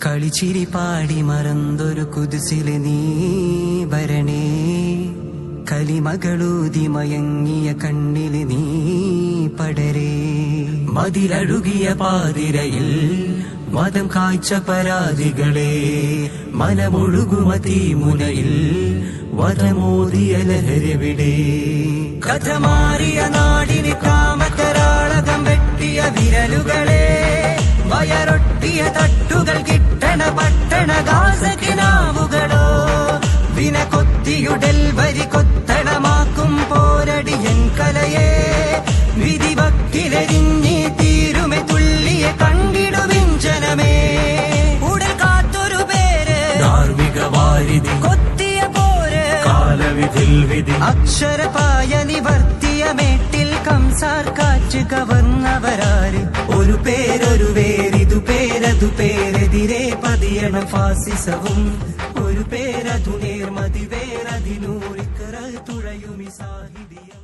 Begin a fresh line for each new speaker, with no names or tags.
കളിച്ചിരി പാടി മറന്നൊരു കുതിസില് നീ വരണേ, കലിമകളൂതി മയങ്ങിയ കണ്ണില് നീ പടരേ. മതിലഴുകിയ പാതിരയിൽ മതം കാഴ്ച പരാതികളെ, മനമൊഴുകുമ തീമുനയിൽ വധമോദിയ ലഹരിവിടെ. കഥ മാറിയ നാടിന് കാമകരാളകം വെട്ടിയ വിരലുകളെ, വയറൊട്ടിയ തട്ടുകൾ കിട്ടണ പട്ടണ ഗാസകിനാവുകളോ, വിന കൊത്തിയുടൽ വരി കൊത്തണമാക്കും പോരടിയൻ കലയെ, വിധി വക്കിലെരിഞ്ഞി തീരുമെ തുള്ളിയെ കണ്ടിടുവിൻ ജനമേ. ഉടൽ കാത്തൊരു പേര് ധാർമ്മിക വാരിധി, കൊത്തിയ പോര് കാലവിധിൽ വിധി, അക്ഷരപായ നിവർത്തിയ മേട്ടിൽ കംസാർ കാറ്റ് കവർന്നവരാര്. ഒരു പേരൊരു വേരിതു പേരതു പേരെതിരെ പതിയണം ഫാസിസവും, ഒരു പേരതു നേർമതി വേരതിനൂറിക്കറ തുഴയുമി സാഹിത്യം.